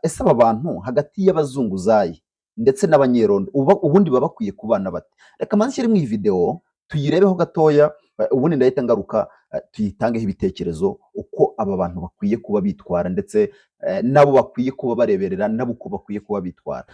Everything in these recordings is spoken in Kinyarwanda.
ese aba bantu hagati y'abazunguzayi ndetse n'abanyerondo ubundi baba bakwiye kubana bate? Reka manze nshyiremo iyi video tuyirebeho gatoya, ubundi ndahita ngaruka tuyitangeho ibitekerezo uko aba bantu bakwiye kuba bitwara, ndetse nabo bakwiye kuba bareberera nabo uko bakwiye kuba bitwara.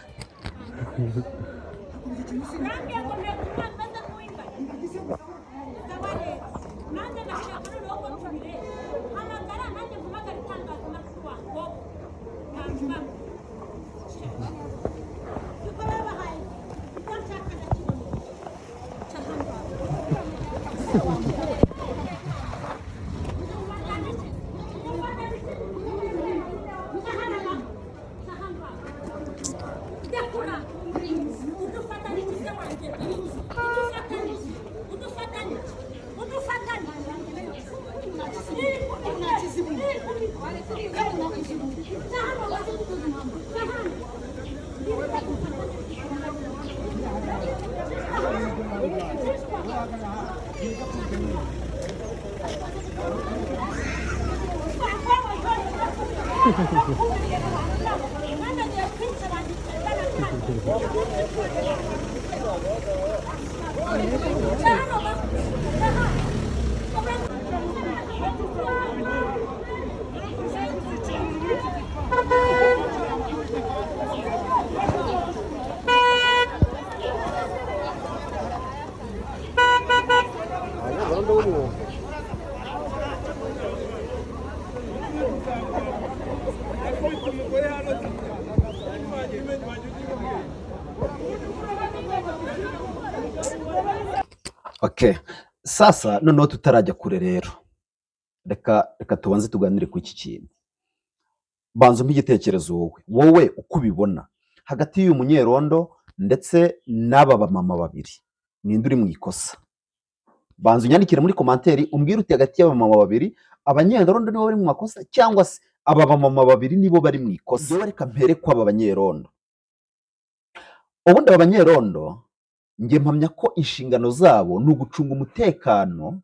Okay, sasa noneho tutarajya kure rero, reka tubanze tuganire ku iki kintu. Banza umpe igitekerezo wowe uko ubibona hagati y'uyu munyerondo ndetse n'aba bamama babiri, ninde uri mu ikosa? Banza unyandikire muri komanteri umbwire uti hagati y'aba bamama babiri abanyerondo nibo bari mu makosa cyangwa se aba bamama babiri nibo bari mu ikosa. Yewe reka mpere ko aba banyerondo, ubundi aba banyerondo njye mpamya ko inshingano zabo ni ugucunga umutekano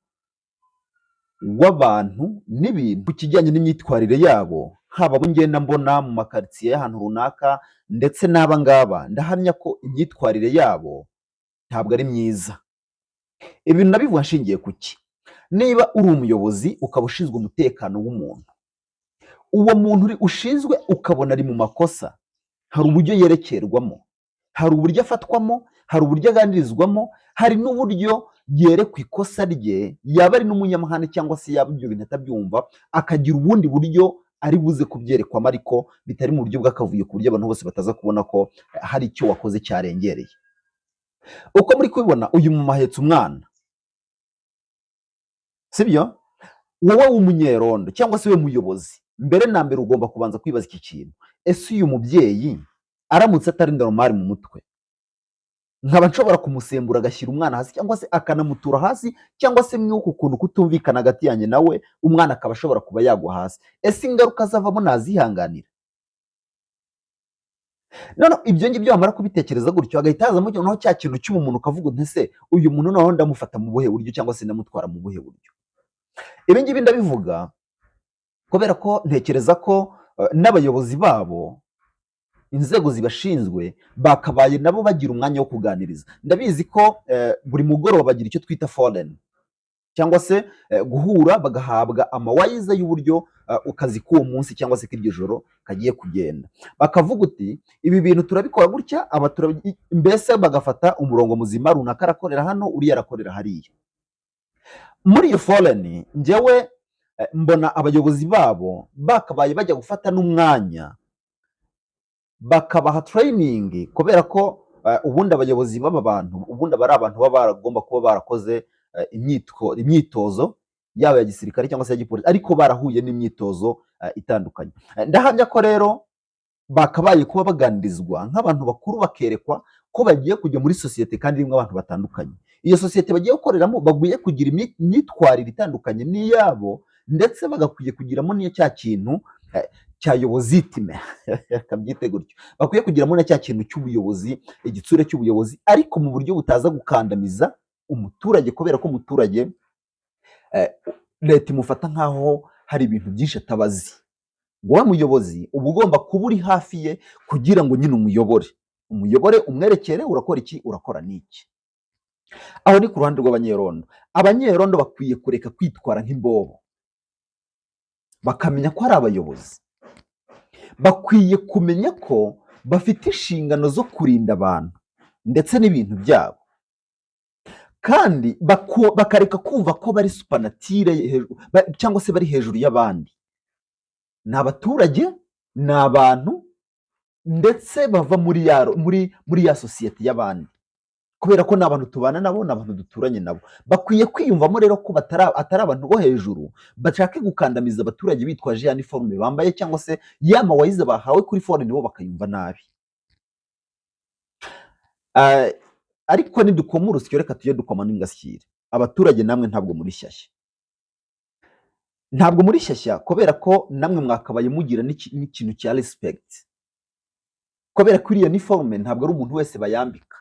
w'abantu n'ibintu ku kijyanye n'imyitwarire yabo, haba abo ngenda mbona mu makaritsiye y'ahantu runaka, ndetse n'aba ngaba ndahamya ko imyitwarire yabo ntabwo ari myiza. Ibintu nabivuga nshingiye ku ki? Niba uri umuyobozi ukaba ushinzwe umutekano w'umuntu, uwo muntu ushinzwe ukabona ari mu makosa, hari uburyo yerekerwamo, hari uburyo afatwamo, hari uburyo aganirizwamo, hari n'uburyo yerekwa ikosa rye, yaba ari n'umunyamahane cyangwa se yaba ibyo bintu atabyumva, akagira ubundi buryo ari buze kubyerekwamo, ariko bitari mu buryo bw'akavuyo ku buryo abantu bose bataza kubona ko hari icyo wakoze cyarengereye. Uko muri kubibona uyu mama ahetse umwana, sibyo? Wowe w'umunyerondo cyangwa se we muyobozi, mbere na mbere ugomba kubanza kwibaza iki kintu: ese uyu mubyeyi aramutse atari normal mu mutwe, nkaba nshobora kumusembura agashyira umwana hasi cyangwa se akanamutura hasi, cyangwa se mw'uku kuntu kutumvikana hagati yanjye nawe, umwana akaba ashobora kuba yagwa hasi, ese ingaruka zavamo nazihanganira? None ibyo ngibyo wamara kubitekereza gutyo, agahita hazamo noneho cya kintu cy'umuntu ukavuga uti ese uyu muntu noneho ndamufata mu buhe buryo cyangwa se ndamutwara mu buhe buryo? Ibi ngibi ndabivuga kubera ko ntekereza ko n'abayobozi babo, inzego zibashinzwe, bakabaye nabo bagira umwanya wo kuganiriza. Ndabizi ko buri mugoroba bagira icyo twita foreign, cyangwa se guhura bagahabwa amawayiza y'uburyo akazi k'uwo munsi cyangwa se k'iryo joro kagiye kugenda. Bakavuga uti ibi bintu turabikora gutya, mbese bagafata umurongo muzima, runaka arakorera hano, uriya arakorera hariya. Muri iyo foreign njyewe mbona abayobozi babo bakabaye bajya gufata n'umwanya bakabaha training, kubera ko ubundi abayobozi b'aba bantu ubundi aba ari abantu baba baragomba kuba barakoze imyitozo yaba ya gisirikare cyangwa se ya gipolisi, ariko barahuye n'imyitozo itandukanye. Ndahamya ko rero bakabaye kuba baganirizwa nk'abantu bakuru, bakerekwa ko bagiye kujya muri sosiyete kandi irimo abantu batandukanye. Iyo sosiyete bagiye gukoreramo baguye kugira imyitwarire itandukanye n'iyabo, ndetse bagakwiye kugiramo n'iyo cya kintu cya yobozitime kabyite gutyo, bakwiye kugiramo na cya kintu cy'ubuyobozi, igitsure cy'ubuyobozi, ariko mu buryo butaza gukandamiza umuturage, kubera ko umuturage leta imufata nk'aho hari ibintu byinshi atabazi. ngo wa muyobozi uba ugomba kuba uri hafi ye kugira ngo nyine umuyobore umwerekere urakora iki urakora n'iki. Aho ni ku ruhande rw'abanyerondo. Abanyerondo bakwiye kureka kwitwara nk'imbobo, bakamenya ko ari abayobozi, bakwiye kumenya ko bafite inshingano zo kurinda abantu ndetse n'ibintu byabo, kandi bakareka kumva ko bari supanatire cyangwa se bari hejuru y'abandi. Ni abaturage, ni abantu, ndetse bava muri ya sosiyete y'abandi, kubera ko ni abantu tubana nabo, ni abantu duturanye nabo. Bakwiye kwiyumvamo rero ko atari abantu bo hejuru bashaka gukandamiza abaturage bitwaje ya niforume bambaye cyangwa se ya mawayize bahawe kuri fone, nibo bakayumva nabi. Ariko nidukoma urusyo reka tujye dukoma n'ingashyire. Abaturage namwe ntabwo muri shyashya, kubera ko namwe mwakabaye mugira n'ikintu cya respect, kubera ko iriya niforume ntabwo ari umuntu wese bayambika.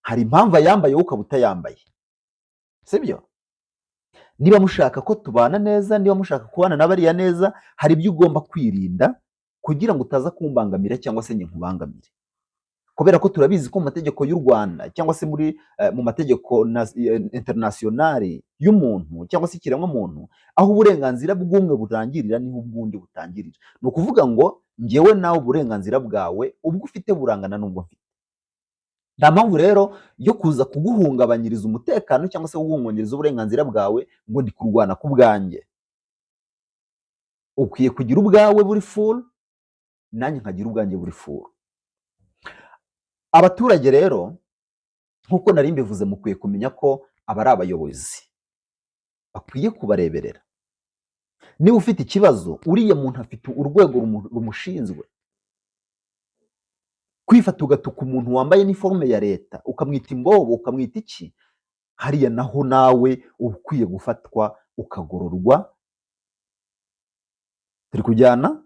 Hari impamvu ayambaye wowe ukaba utayambaye, sibyo? Niba mushaka ko tubana neza, niba mushaka kubana n'abariya neza, hari ibyo ugomba kwirinda kugira ngo utaza kumbangamira cyangwa se nkubangamire, kubera ko turabizi ko mu mategeko y'u Rwanda cyangwa se mu mategeko internationale y'umuntu cyangwa se ikiremwa muntu, aho uburenganzira bw'umwe burangirira niho ubwundi butangirira. Ni ukuvuga ngo njyewe nawe uburenganzira bwawe ubwo ufite burangana n'ubwo mfite. Nta mpamvu rero yo kuza kuguhungabanyiriza umutekano cyangwa se kuguhungabanyiriza uburenganzira bwawe ngo ndi kurwana ku bwanjye. Ukwiye kugira ubwawe buri full, nanjye nkagira ubwanjye buri full. Abaturage rero nk'uko nari mbivuze, mukwiye kumenya ko aba ari abayobozi, bakwiye kubareberera. Niba ufite ikibazo, uriya muntu afite urwego rumushinzwe. Kwifata ugatuka umuntu wambaye niforume ya leta ukamwita imbobo, ukamwita iki, hariya naho nawe uba ukwiye gufatwa ukagororwa. Turi kujyana?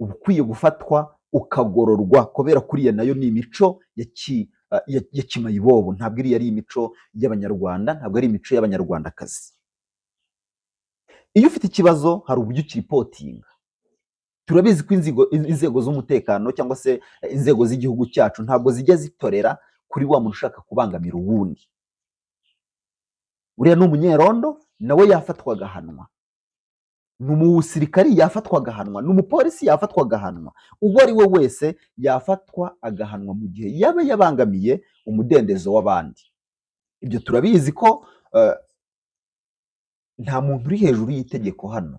Uba ukwiye gufatwa ukagororwa, kubera kuriya nayo ni imico ya kimayibobo. Ntabwo iriya ari imico y'Abanyarwanda, ntabwo ari imico y'Abanyarwandakazi. Iyo ufite ikibazo hari uburyo ukiripotinga. Turabizi ko inzego z'umutekano cyangwa se inzego z'igihugu cyacu ntabwo zijya zitorera kuri wa muntu ushaka kubangamira uwundi. Uriya ni umunyerondo, nawe yafatwa agahanwa. Ni umusirikari yafatwa agahanwa, ni umupolisi yafatwa agahanwa. Uwo ari we wese yafatwa agahanwa mu gihe yaba yabangamiye umudendezo w'abandi. Ibyo turabizi ko nta muntu uri hejuru y'itegeko hano.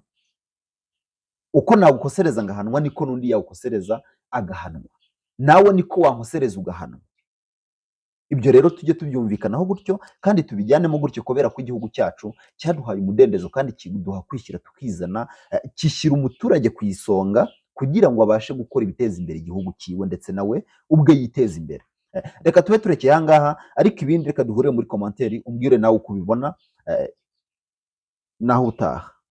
Uko nagukosereza ngahanwa niko n'undi yagukosereza agahanwa, nawe niko wankosereza ugahanwa. Ibyo rero tujye tubyumvikanaho gutyo kandi tubijyanemo gutyo, kubera ko igihugu cyacu cyaduhaye umudendezo kandi kiduha kwishyira tukizana, kishyira umuturage ku isonga kugira ngo abashe gukora ibiteza imbere igihugu cyiwe ndetse nawe ubwe yiteza imbere. Reka tube turekeye aha ngaha, ariko ibindi reka duhure muri komanteri umbwire nawe uko ubibona, naho utaha.